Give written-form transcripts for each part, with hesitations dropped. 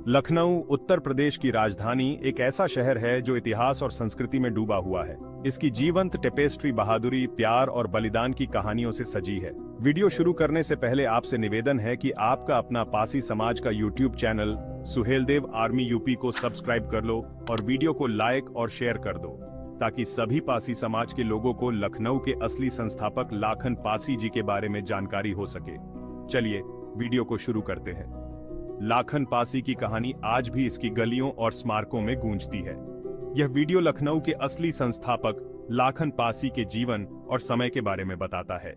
लखनऊ उत्तर प्रदेश की राजधानी एक ऐसा शहर है जो इतिहास और संस्कृति में डूबा हुआ है। इसकी जीवंत टेपेस्ट्री बहादुरी, प्यार और बलिदान की कहानियों से सजी है। वीडियो शुरू करने से पहले आपसे निवेदन है कि आपका अपना पासी समाज का YouTube channel Suheldev army UP को सब्सक्राइब कर लो और वीडियो को लाइक और शेयर कर दो, ताकि सभी पासी समाज के लोगों को लखनऊ के असली संस्थापक लाखन पासी जी के बारे में जानकारी हो सके। चलिए वीडियो को शुरू करते हैं। लाखन पासी की कहानी आज भी इसकी गलियों और स्मारकों में गूंजती है। यह वीडियो लखनऊ के असली संस्थापक लाखन पासी के जीवन और समय के बारे में बताता है।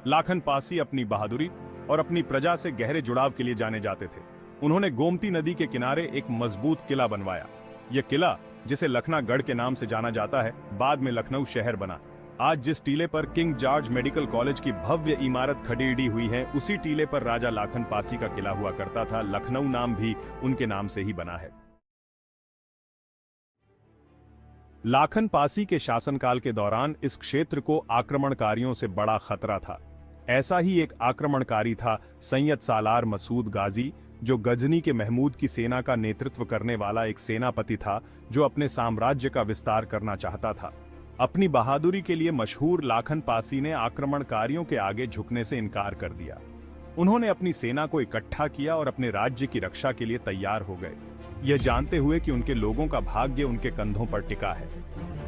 लाखन पासी अपनी बहादुरी और अपनी प्रजा से गहरे जुड़ाव के लिए जाने जाते थे। उन्होंने गोमती नदी के किनारे एक मजबूत किला बनवाया। यह किला, जिसे लखनागढ़ के नाम से जाना जाता है, बाद में लखनऊ शहर बना। आज जिस टीले पर किंग जॉर्ज मेडिकल कॉलेज की भव्य इमारत खड़ी हुई है, उसी टीले पर राजा लाखन पासी का किला हुआ करता था। लखनऊ नाम भी उनके नाम से ही बना है। लाखन पासी के शासनकाल के दौरान इस क्षेत्र को आक्रमणकारियों से बड़ा खतरा था। ऐसा ही एक आक्रमणकारी था सैयद सालार मसूद गाजी, जो गजनी के महमूद की सेना का नेतृत्व करने वाला एक सेनापति था, जो अपने साम्राज्य का विस्तार करना चाहता था। अपनी बहादुरी के लिए मशहूर लाखन पासी ने आक्रमणकारियों के आगे झुकने से इनकार कर दिया। उन्होंने अपनी सेना को इकट्ठा किया और अपने राज्य की रक्षा के लिए तैयार हो गए, यह जानते हुए कि उनके लोगों का भाग्य उनके कंधों पर टिका है।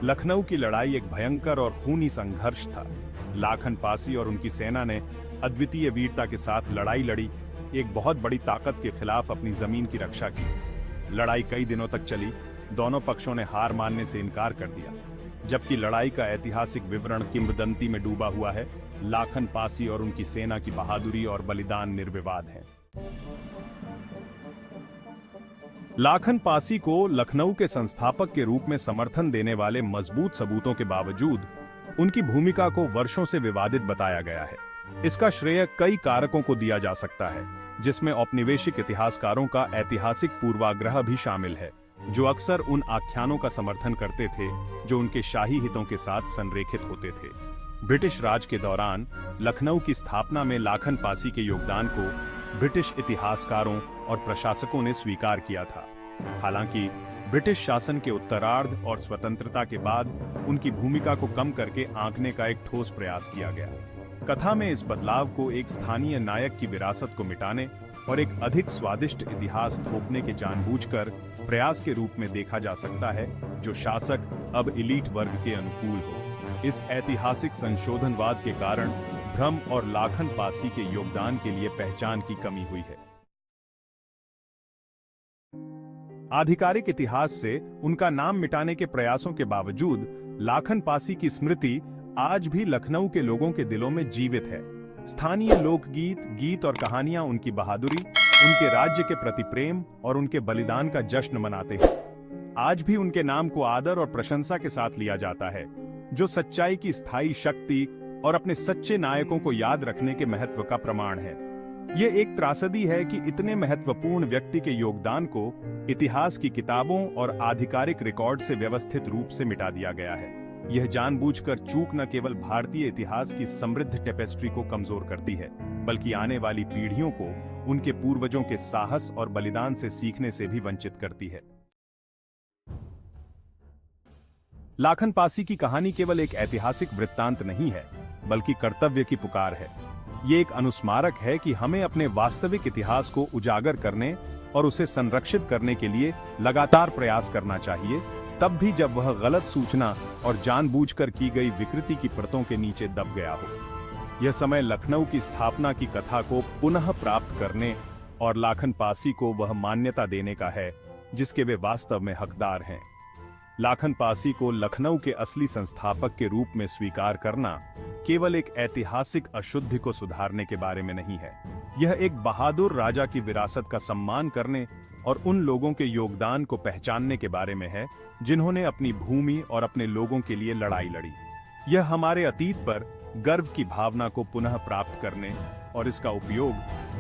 लखनऊ की लड़ाई एक भयंकर और खूनी संघर्ष था। लाखन पासी और उनकी सेना ने अद्वितीय वीरता के साथ लड़ाई लड़ी, एक बहुत बड़ी ताकत के खिलाफ अपनी जमीन की रक्षा की। लड़ाई कई दिनों तक चली। दोनों पक्षों ने हार मानने से इनकार कर दिया। जबकि लड़ाई का ऐतिहासिक विवरण किंवदंती में डूबा हुआ है, लाखन पासी और उनकी सेना की बहादुरी और बलिदान निर्विवाद है। लाखन पासी को लखनऊ के संस्थापक के रूप में समर्थन देने वाले मजबूत सबूतों के बावजूद उनकी भूमिका को वर्षों से विवादित बताया गया है। इसका श्रेय कई कारकों को दिया जा सकता है, जिसमें औपनिवेशिक इतिहासकारों का ऐतिहासिक पूर्वाग्रह भी शामिल है, जो अक्सर उन आख्यानों का समर्थन करते थे जो उनके शाही हितों के साथ संरेखित होते थे। ब्रिटिश राज के दौरान लखनऊ की स्थापना में लाखन पासी के योगदान को ब्रिटिश इतिहासकारों और प्रशासकों ने स्वीकार किया था। हालांकि ब्रिटिश शासन के उत्तरार्ध और स्वतंत्रता के बाद उनकी भूमिका को कम करके आंकने का एक ठोस प्रयास किया गया। कथा में इस बदलाव को एक स्थानीय नायक की विरासत को मिटाने और एक अधिक स्वादिष्ट इतिहास थोपने के जानबूझकर प्रयास के रूप में देखा जा सकता है, जो शासक अब इलीट वर्ग के अनुकूल हो। इस ऐतिहासिक संशोधनवाद के कारण भ्रम और लाखन पासी के योगदान के लिए पहचान की कमी हुई है। आधिकारिक इतिहास से उनका नाम मिटाने के प्रयासों के बावजूद लाखन पासी की स्मृति आज भी लखनऊ के लोगों के दिलों में जीवित है। स्थानीय लोकगीत, गीत और कहानियां उनकी बहादुरी, उनके राज्य के प्रति प्रेम और उनके बलिदान का जश्न मनाते हैं। आज भी उनके नाम को आदर और प्रशंसा के साथ लिया जाता है, जो सच्चाई की स्थायी शक्ति और अपने सच्चे नायकों को याद रखने के महत्व का प्रमाण है। यह एक त्रासदी है कि इतने महत्वपूर्ण व्यक्ति के योगदान को इतिहास की किताबों और आधिकारिक रिकॉर्ड से व्यवस्थित रूप से मिटा दिया गया है। यह जानबूझकर चूक न केवल भारतीय इतिहास की समृद्ध टेपेस्ट्री को कमजोर करती है, बल्कि आने वाली पीढ़ियों को उनके पूर्वजों के साहस और बलिदान से सीखने से भी वंचित करती है। लाखन पासी की कहानी केवल एक ऐतिहासिक वृत्तांत नहीं है, बल्कि कर्तव्य की पुकार है। ये एक अनुस्मारक है कि हमें अपने वास्तविक इतिहास को उजागर करने और उसे संरक्षित करने के लिए लगातार प्रयास करना चाहिए, तब भी जब वह गलत सूचना और जानबूझकर की गई विकृति की परतों के नीचे दब गया हो। यह समय लखनऊ की स्थापना की कथा को पुनः प्राप्त करने और लाखन पासी को वह मान्यता देने का है जिसके वे वास्तव में हकदार हैं। लाखन पासी को लखनऊ के असली संस्थापक के रूप में स्वीकार करना केवल एक ऐतिहासिक अशुद्धि को सुधारने के बारे में नहीं है, यह एक बहादुर राजा की विरासत का सम्मान करने और उन लोगों के योगदान को पहचानने के बारे में है जिन्होंने अपनी भूमि और अपने लोगों के लिए लड़ाई लड़ी। यह हमारे अतीत पर गर्व की भावना को पुनः प्राप्त करने और इसका उपयोग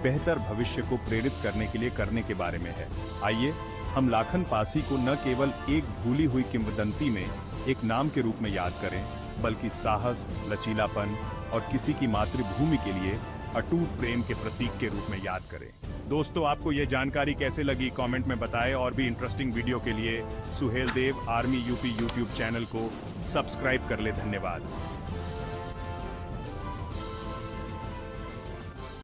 बेहतर भविष्य को प्रेरित करने के लिए करने के बारे में है। आइए हम लाखन पासी को न केवल एक भूली हुई किंवदंती में एक नाम के रूप में याद करें, बल्कि साहस, लचीलापन और किसी की मातृभूमि के लिए अटूट प्रेम के प्रतीक के रूप में याद करें। दोस्तों, आपको यह जानकारी कैसे लगी कमेंट में बताएं और भी इंटरेस्टिंग वीडियो के लिए Suhel Dev army UP YouTube channel को सब्सक्राइब कर ले। धन्यवाद।